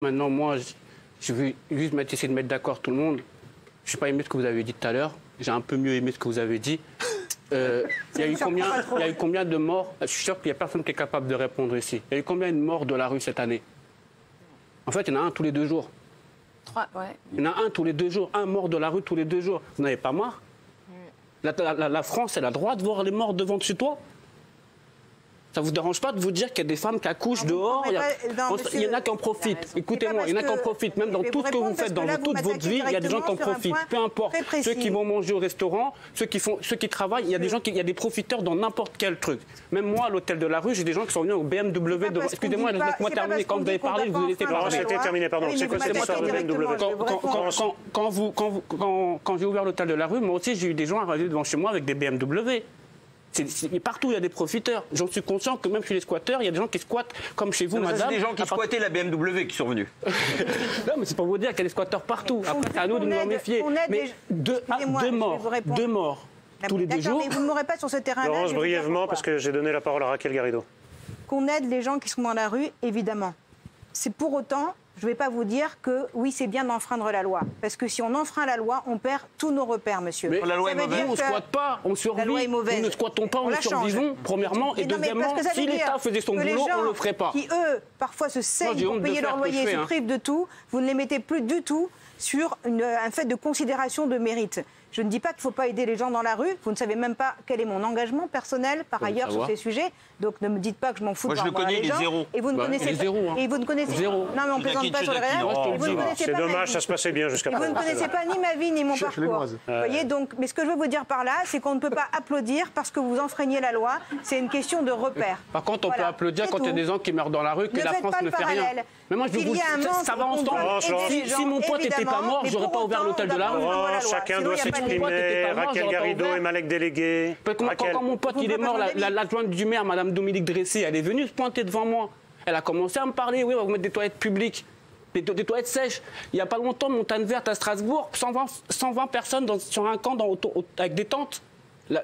Maintenant, moi, je veux juste essayer de mettre d'accord tout le monde. Je n'ai pas aimé ce que vous avez dit tout à l'heure. J'ai un peu mieux aimé ce que vous avez dit. Il y a eu combien de morts? Je suis sûr qu'il n'y a personne qui est capable de répondre ici. Il y a eu combien de morts de la rue cette année? En fait, il y en a un tous les 2 jours. 3, ouais. Il y en a un tous les 2 jours. Un mort de la rue tous les 2 jours. Vous n'avez pas marre? La France, elle a le droit de voir les morts devant chez toi? Ça ne vous dérange pas de vous dire qu'il y a des femmes qui accouchent dehors? Il y en a qui en profitent. Écoutez-moi, il y en a qui en profitent. Même dans tout ce que vous faites, dans toute votre vie, il y a des gens qui en profitent. Peu importe. Ceux qui vont manger au restaurant, ceux qui travaillent, il y a des gens il y a des profiteurs dans n'importe quel truc. Même moi, à l'hôtel de la rue, j'ai des gens qui sont venus au BMW. Excusez-moi, laissez-moi terminer. Quand vous avez parlé, vous laissez parler. C'était terminé, pardon. C'est quoi cette histoire de BMW? Quand j'ai ouvert l'hôtel de la rue, moi aussi, j'ai eu des gens arrivés devant chez moi avec des BMW. Partout, il y a des profiteurs. J'en suis conscient que même chez les squatteurs, il y a des gens qui squattent comme chez vous, non, madame. C'est des gens qui squattaient la BMW qui sont venus. Non, mais c'est pour vous dire qu'il y a des squatteurs partout. Après, c'est à nous de nous en méfier. Mais deux morts tous les 2 jours. Mais vous ne m'aurez pas sur ce terrain-là. Laurence, brièvement, parce que j'ai donné la parole à Raquel Garrido. Qu'on aide les gens qui sont dans la rue, évidemment. C'est pour autant... Je ne vais pas vous dire que oui, c'est bien d'enfreindre la loi. Parce que si on enfreint la loi, on perd tous nos repères, monsieur. Mais la loi est mauvaise. On ne squatte pas, on survit. La loi est mauvaise. Nous ne squattons pas, nous survivons, premièrement. Et deuxièmement, si l'État faisait son boulot, on ne le ferait pas. Qui, eux, parfois se saignent pour payer leur loyer, se privent de tout, vous ne les mettez plus du tout sur un fait de considération de mérite. Je ne dis pas qu'il ne faut pas aider les gens dans la rue. Vous ne savez même pas quel est mon engagement personnel, par ailleurs, sur ces sujets. Donc ne me dites pas que je m'en fous de voir les gens. Moi, je le connais, il est zéro. Et vous ne connaissez pas. Et vous ne connaissez zéro. Non, mais on ne plaisante pas sur les réels. C'est dommage, ça se passait bien jusqu'à présent. Vous ne connaissez pas ni ma vie, ni mon parcours. Vous voyez, donc, mais ce que je veux vous dire par là, c'est qu'on ne peut pas applaudir parce que vous enfreignez la loi. C'est une question de repère. Par contre, on peut applaudir quand il y a des gens qui meurent dans la rue, que la France ne fait rien. Mais moi, je vous dis, ça va ensemble. Si mon pote n'était pas mort, je n'aurais pas ouvert l'hôtel de la rue. Chacun doit s'exprimer. Raquel Garrido et Malek Délégué. Quand mon pote il est mort, l'adjointe du maire, Madame Dominique Dressé, elle est venue se pointer devant moi. Elle a commencé à me parler, oui, on va vous mettre des toilettes publiques, des toilettes sèches. Il n'y a pas longtemps, Montagne Verte à Strasbourg, 120 personnes sur un camp avec des tentes.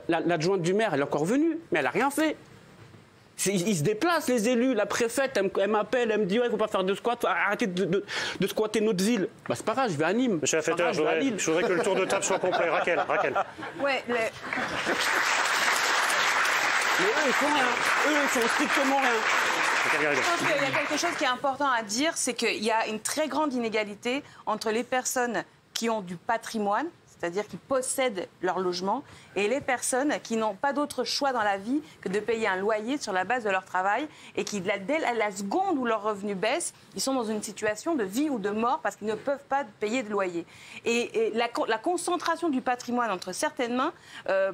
L'adjointe du maire, elle est encore venue, mais elle n'a rien fait. Ils se déplacent, les élus. La préfète, elle m'appelle, elle me dit ouais, il ne faut pas faire de squat, arrêtez de squatter notre ville. Bah, c'est pas grave, je vais à Nîmes. Monsieur Lafetteur, je voudrais que le tour de table soit complet. Raquel. Ouais, mais eux, ils font rien. Eux, ils font strictement rien. Je pense qu'il y a quelque chose qui est important à dire, c'est qu'il y a une très grande inégalité entre les personnes qui ont du patrimoine, c'est-à-dire qui possèdent leur logement, et les personnes qui n'ont pas d'autre choix dans la vie que de payer un loyer sur la base de leur travail et qui, dès la seconde où leurs revenus baissent, ils sont dans une situation de vie ou de mort parce qu'ils ne peuvent pas payer de loyer. Et la concentration du patrimoine entre certaines mains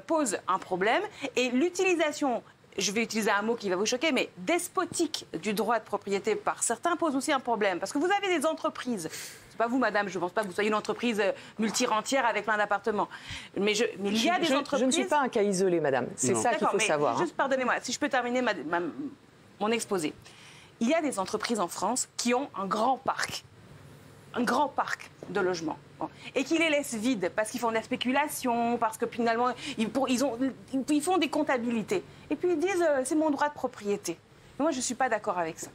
pose un problème, et l'utilisation... Je vais utiliser un mot qui va vous choquer, mais despotique du droit de propriété par certains pose aussi un problème. Parce que vous avez des entreprises, c'est pas vous, madame, je ne pense pas que vous soyez une entreprise multi-rentière avec plein d'appartements. Mais il y a des entreprises... Je ne suis pas un cas isolé, madame. C'est ça qu'il faut savoir. Juste pardonnez-moi, si je peux terminer mon exposé. Il y a des entreprises en France qui ont un grand parc de logements, et qui les laissent vides parce qu'ils font de la spéculation, parce que finalement ils font des comptabilités, et puis ils disent c'est mon droit de propriété. Mais moi je ne suis pas d'accord avec ça.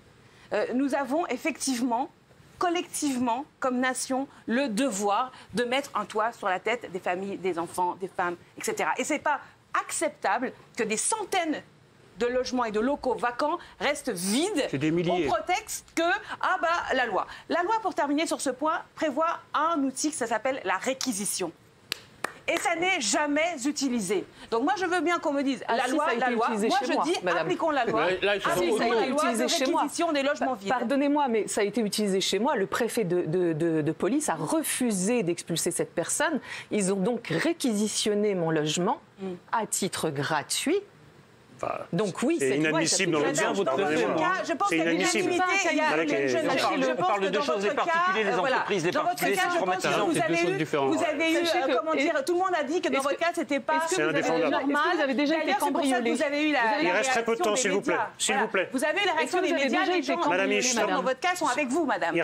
Nous avons effectivement, collectivement, comme nation, le devoir de mettre un toit sur la tête des familles, des enfants, des femmes, etc. Et ce n'est pas acceptable que des centaines de logements et de locaux vacants restent vides au prétexte que, la loi. La loi, pour terminer sur ce point, prévoit un outil qui s'appelle la réquisition. Et ça n'est jamais utilisé. Donc moi, je veux bien qu'on me dise, la loi, moi je dis, appliquons la loi. Appliquons la loi de réquisition des logements vides. Pardonnez-moi, mais ça a été utilisé chez moi. Le préfet de police a refusé d'expulser cette personne. Ils ont donc réquisitionné mon logement à titre gratuit. Donc oui, c'est inadmissible dans le cas. Je pense qu'il y a une unanimité. On parle de deux choses, les particuliers, les entreprises, les particuliers, c'est traumatisant. Vous avez eu, comment dire, tout le monde a dit que dans votre cas, c'était pas normal. Vous avez déjà été cambriolé. Il reste très peu de temps, s'il vous plaît. S'il vous plaît. Vous avez eu la réaction des médias, les gens dans votre cas sont avec vous, madame.